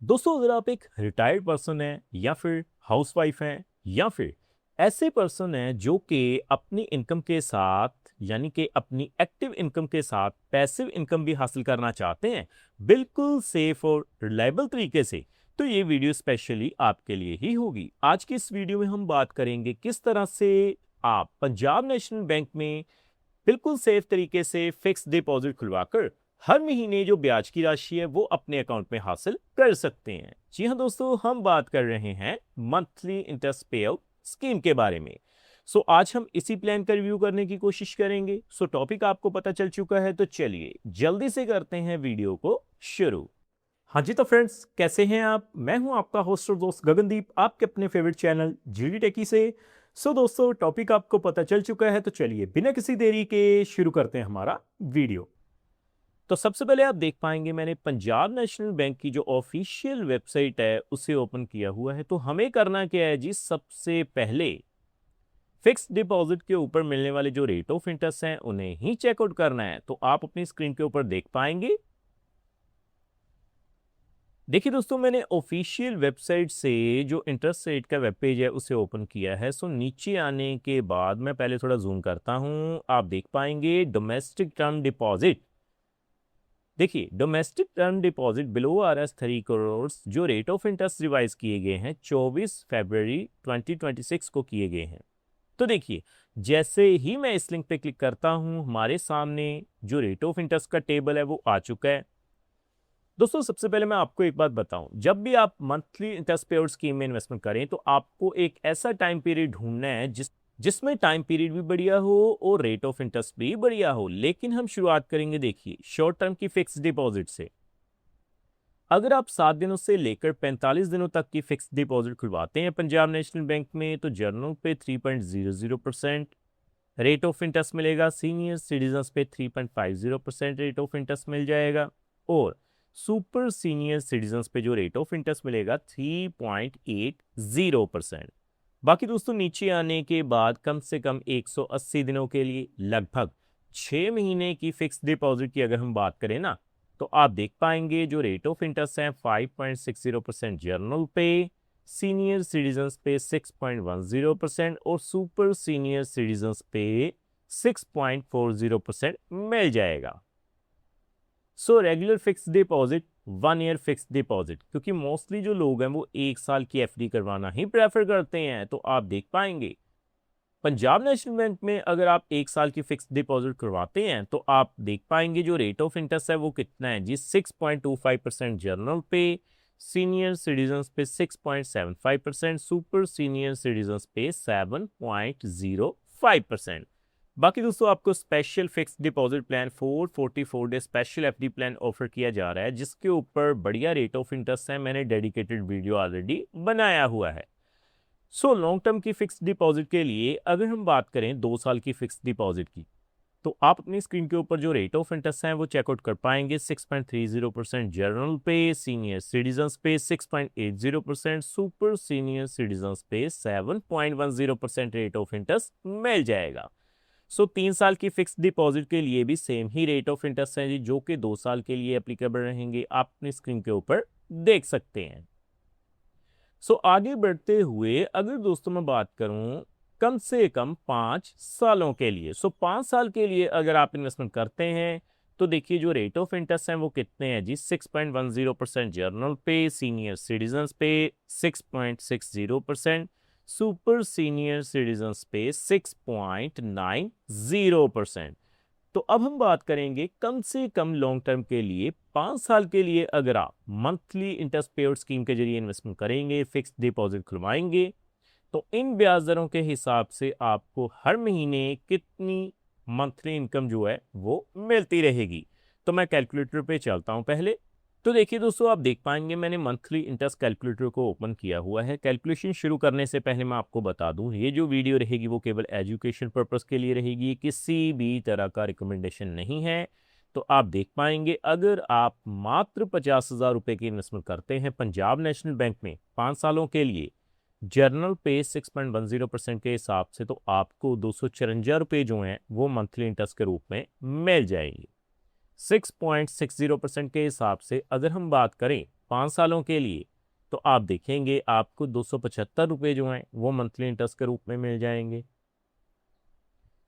दोस्तों, अगर आप एक रिटायर्ड पर्सन हैं या फिर हाउसवाइफ हैं या फिर ऐसे पर्सन हैं जो कि अपनी इनकम के साथ यानी कि अपनी एक्टिव इनकम के साथ पैसिव इनकम भी हासिल करना चाहते हैं बिल्कुल सेफ और रिलायबल तरीके से, तो ये वीडियो स्पेशली आपके लिए ही होगी। आज की इस वीडियो में हम बात करेंगे किस तरह से आप पंजाब नेशनल बैंक में बिल्कुल सेफ तरीके से फिक्स डिपॉजिट खुलवाकर हर महीने जो ब्याज की राशि है वो अपने अकाउंट में हासिल कर सकते हैं। जी हाँ दोस्तों, हम बात कर रहे हैं मंथली इंटरेस्ट पे आउट स्कीम के बारे में। आज हम इसी प्लान का रिव्यू करने की कोशिश करेंगे। टॉपिक आपको पता चल चुका है, तो चलिए जल्दी से करते हैं वीडियो को शुरू। हाँ जी, तो फ्रेंड्स कैसे हैं आप? मैं हूं आपका होस्ट और दोस्त गगनदीप, आपके अपने फेवरेट चैनल जीडी टेकी से। दोस्तों, टॉपिक आपको पता चल चुका है, तो चलिए बिना किसी देरी के शुरू करते हैं हमारा वीडियो। तो सबसे पहले आप देख पाएंगे मैंने पंजाब नेशनल बैंक की जो ऑफिशियल वेबसाइट है उसे ओपन किया हुआ है। तो हमें करना क्या है जी, सबसे पहले फिक्स डिपॉजिट के ऊपर मिलने वाले जो रेट ऑफ इंटरेस्ट हैं उन्हें ही चेकआउट करना है। तो आप अपनी स्क्रीन के ऊपर देख पाएंगे। देखिए दोस्तों, मैंने ऑफिशियल वेबसाइट से जो इंटरेस्ट रेट का वेब पेज है उसे ओपन किया है। नीचे आने के बाद मैं पहले थोड़ा जूम करता हूं, आप देख पाएंगे डोमेस्टिक टर्म डिपॉजिट। देखिए, domestic term deposit below RS 3 crore जो रेट ऑफ इंटरेस्ट रिवाइज किए गए हैं 24 फरवरी 2026 को किए गए हैं। तो देखिए, जैसे ही मैं इस लिंक पे क्लिक करता हूं, हमारे सामने जो रेट ऑफ इंटरेस्ट का टेबल है वो आ चुका है। दोस्तों, सबसे पहले मैं आपको एक बात बताऊं, जब भी आप मंथली इंटरेस्ट पे आउट स्कीम में इन्वेस्टमेंट करें तो आपको एक ऐसा टाइम पीरियड ढूंढना है जिसमें टाइम पीरियड भी बढ़िया हो और रेट ऑफ इंटरेस्ट भी बढ़िया हो। लेकिन हम शुरुआत करेंगे, देखिए, शॉर्ट टर्म की फिक्स डिपॉजिट से। अगर आप 7 दिनों से लेकर 45 दिनों तक की फिक्स डिपॉजिट खुलवाते हैं पंजाब नेशनल बैंक में, तो जर्नल पे 3.00% रेट ऑफ इंटरेस्ट मिलेगा, सीनियर सिटीजन पे 3.50% रेट ऑफ इंटरेस्ट मिल जाएगा, और सुपर सीनियर सिटीजन पे जो रेट ऑफ इंटरेस्ट मिलेगा 3.80%। बाकी दोस्तों, नीचे आने के बाद कम से कम 180 दिनों के लिए लगभग 6 महीने की फिक्स डिपॉजिट की अगर हम बात करें ना, तो आप देख पाएंगे जो रेट ऑफ इंटरेस्ट है 5.60% जर्नल पे, सीनियर सिटीजन्स पे 6.10% और सुपर सीनियर सिटीजन्स पे 6.40% मिल जाएगा। Regular fix deposit, 1 year fix deposit, क्योंकि मोस्टली जो लोग हैं वो 1 साल की FD करवाना ही प्रेफर करते हैं। तो आप देख पाएंगे पंजाब नेशनल बैंक में अगर आप 1 साल की फिक्स डिपॉजिट करवाते हैं तो आप देख पाएंगे जो रेट ऑफ इंटरेस्ट है वो कितना है जी, 6.25% जर्नल पे, सीनियर सिटीजन पे 6.75%, सुपर सीनियर सिटीजन पे 7.05%। बाकी दोस्तों, आपको special fix deposit plan 444 day special FD plan offer किया जा रहा है, जिसके ऊपर बढ़िया रेट ऑफ इंटरेस्ट है। मैंने डेडिकेटेड वीडियो ऑलरेडी बनाया हुआ है। लॉन्ग टर्म की फिक्स डिपॉजिट के लिए अगर हम बात करें 2 साल की फिक्स डिपॉजिट की, तो आप अपनी स्क्रीन के ऊपर जो रेट ऑफ इंटरेस्ट है वो चेकआउट कर पाएंगे। 6.30% जनरल पे, सीनियर सिटीजन्स पे 6.80%, सुपर सीनियर सिटीजन्स पे 7.10% रेट ऑफ इंटरेस्ट मिल जाएगा। 3 साल की फिक्स डिपॉजिट के लिए भी same he rate of interest है जी, जो कि 2 साल के लिए एप्लीकेबल रहेंगे। आप अपनी स्क्रीन के ऊपर देख सकते हैं। आगे बढ़ते हुए अगर दोस्तों मैं बात करूं कम से कम 5 सालों के लिए, 5 साल के लिए अगर आप इन्वेस्टमेंट करते हैं तो देखिए जो रेट ऑफ इंटरेस्ट है वो कितने हैं जी, 6.10% जर्नल पे, सीनियर सिटीजन्स पे 6.60%, सुपर सीनियर सिटीजन्स पे 6.90%। तो अब हम बात करेंगे कम से कम लॉन्ग टर्म के लिए, 5 साल के लिए अगर आप मंथली इंटरेस्ट पेड स्कीम के जरिए इन्वेस्टमेंट करेंगे, फिक्स डिपॉजिट खुलवाएंगे, तो इन ब्याज दरों के हिसाब से आपको हर महीने कितनी मंथली इनकम जो है वो मिलती रहेगी। तो मैं कैलकुलेटर पे चलता हूं पहले। तो देखिए दोस्तों, आप देख पाएंगे मैंने मंथली इंटरेस्ट कैलकुलेटर को ओपन किया हुआ है। कैलकुलेशन शुरू करने से पहले मैं आपको बता दूं, ये जो वीडियो रहेगी वो केवल एजुकेशन पर्पस के लिए रहेगी, किसी भी तरह का रिकमेंडेशन नहीं है। तो आप देख पाएंगे अगर आप मात्र 50,000 रुपए की इन्वेस्टमेंट करते हैं पंजाब नेशनल बैंक में 5 सालों के लिए, जर्नल पे 6.10% के हिसाब से, तो आपको 254 रुपये जो हैं वो मंथली इंटरेस्ट के रूप में मिल जाएंगे। 6.60% के हिसाब से अगर हम बात करें 5 सालों के लिए, तो आप देखेंगे आपको 275 रुपये जो हैं वो मंथली इंटरेस्ट के रूप में मिल जाएंगे।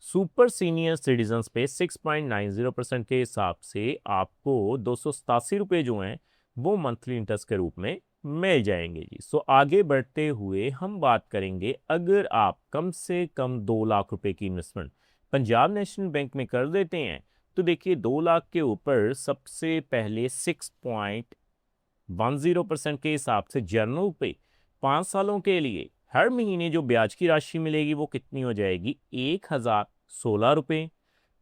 सुपर सीनियर सिटीजन्स पे 6.90% के हिसाब से आपको 287 रुपये जो हैं वो मंथली इंटरेस्ट के रूप में मिल जाएंगे जी। सो आगे बढ़ते हुए हम बात करेंगे, अगर आप कम से कम 2 लाख रुपए की इन्वेस्टमेंट पंजाब नेशनल बैंक में कर देते हैं, तो देखिए 2 लाख के ऊपर सबसे पहले 6.10% के हिसाब से जर्नल पे 5 सालों के लिए हर महीने जो ब्याज की राशि मिलेगी वो कितनी हो जाएगी, 1016 रुपये।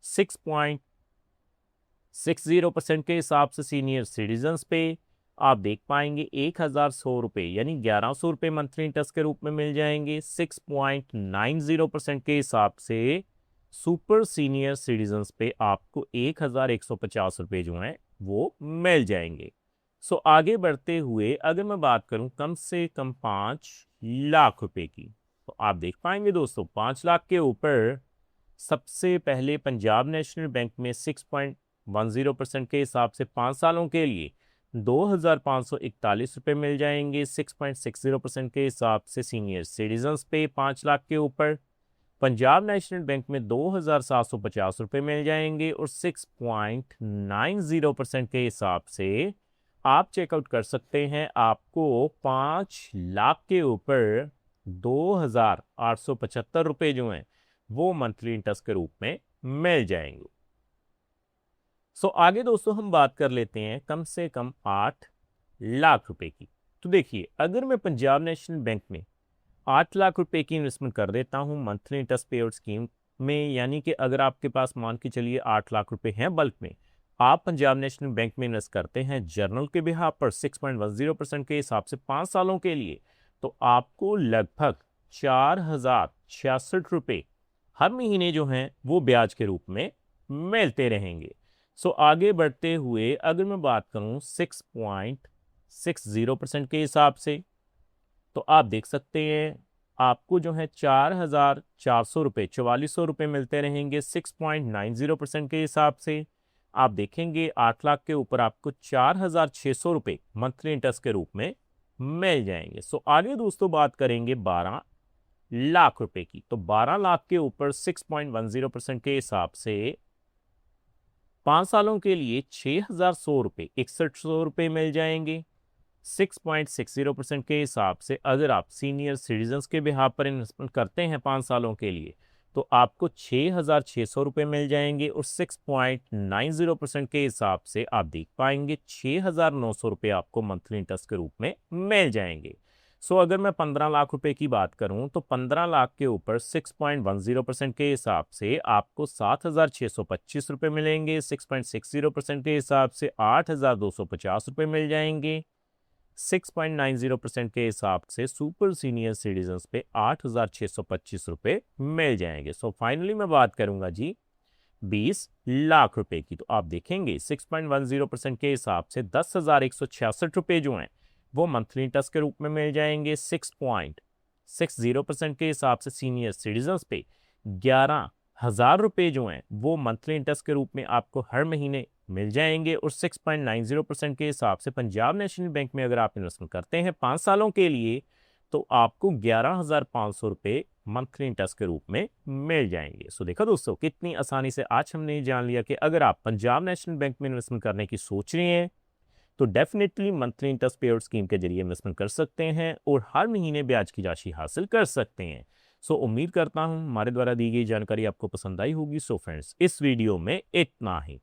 6.60% के हिसाब से सीनियर सिटीजन्स पे आप देख पाएंगे 1100 रुपये यानी 1100 रुपये मंथली इंटरेस्ट के रूप में मिल जाएंगे। 6.90% के हिसाब से सुपर सीनियर सिटीजन्स पे आपको 1150 रुपये जो हैं वो मिल जाएंगे। सो आगे बढ़ते हुए अगर मैं बात करूं कम से कम 5 लाख रुपए की, तो आप देख पाएंगे दोस्तों 5 लाख के ऊपर सबसे पहले पंजाब नेशनल बैंक में 6.10% के हिसाब से 5 सालों के लिए 2541 रुपये मिल जाएंगे। 6.60% के हिसाब से सीनियर सिटीजन्स पे 5 लाख के ऊपर पंजाब नेशनल बैंक में 2750 रुपये मिल जाएंगे। और 6.90% के हिसाब से आप चेकआउट कर सकते हैं, आपको 5 लाख के ऊपर 2875 रुपये जो हैं वो मंथली इंटरेस्ट के रूप में मिल जाएंगे। सो आगे दोस्तों हम बात कर लेते हैं कम से कम 8 लाख रुपए की। तो देखिए अगर मैं पंजाब नेशनल बैंक में 8 लाख रुपए की इन्वेस्टमेंट कर देता हूं मंथली इंटरेस्ट पे आउट स्कीम में, यानी कि अगर आपके पास मान के चलिए 8 लाख रुपए हैं बल्क में, आप पंजाब नेशनल बैंक में इन्वेस्ट करते हैं जर्नल के बिहाफ पर 6.10% के हिसाब से 5 सालों के लिए, तो आपको लगभग 4066 रुपये हर महीने जो हैं वो ब्याज के रूप में मिलते रहेंगे। सो आगे बढ़ते हुए अगर मैं बात करूं 6.60% के हिसाब से, तो आप देख सकते हैं आपको जो है 4400 रुपये 4400 रुपये मिलते रहेंगे। 6.90% के हिसाब से आप देखेंगे 8 लाख के ऊपर आपको 4600 रुपये मंथली इंटरेस्ट के रूप में मिल जाएंगे। सो आगे दोस्तों बात करेंगे 12 लाख रुपए की। तो 12 लाख के ऊपर 6.10% के हिसाब से 5 सालों के लिए 6100 रुपये 6100 रुपये मिल जाएंगे। 6.60% के हिसाब से अगर आप सीनियर सिटीजन्स के बिहाफ पर इन्वेस्टमेंट करते हैं 5 सालों के लिए, तो आपको 6600 रुपये मिल जाएंगे। और 6.90% के हिसाब से आप देख पाएंगे 6900 रुपये आपको मंथली इंटरेस्ट के रूप में मिल जाएंगे। सो अगर मैं 15 लाख रुपए की बात करूं तो 15 लाख के ऊपर 6.10% के हिसाब से आपको 7625 रुपये मिलेंगे। 6.60% के हिसाब से 8250 रुपये मिल जाएंगे। 6.90% के हिसाब से सुपर सीनियर सिटीजन्स पे 8625 रुपये मिल जाएंगे। सो फाइनली मैं बात करूंगा जी 20 लाख रुपए की। तो आप देखेंगे 6.10% के हिसाब से 10,166 रुपये जो हैं वो मंथली इंटरेस्ट के रूप में मिल जाएंगे। 6.60% के हिसाब से सीनियर सिटीजन्स पे 11,000 रुपये जो हैं वो मंथली इंटरेस्ट के रूप में आपको हर महीने मिल जाएंगे। और 6.90% के हिसाब से पंजाब नेशनल बैंक में अगर आप इन्वेस्टमेंट करते हैं 5 सालों के लिए, तो आपको 11,500 रुपये मंथली इंटरेस्ट के रूप में मिल जाएंगे। सो देखो दोस्तों कितनी आसानी से आज हमने जान लिया कि अगर आप पंजाब नेशनल बैंक में इन्वेस्टमेंट करने की सोच रहे हैं तो डेफिनेटली मंथली इंटरेस्ट पे आउट स्कीम के जरिए इन्वेस्टमेंट कर सकते हैं और हर महीने ब्याज की राशि हासिल कर सकते हैं। सो उम्मीद करता हूं हमारे द्वारा दी गई जानकारी आपको पसंद आई होगी। सो फ्रेंड्स इस वीडियो में इतना ही।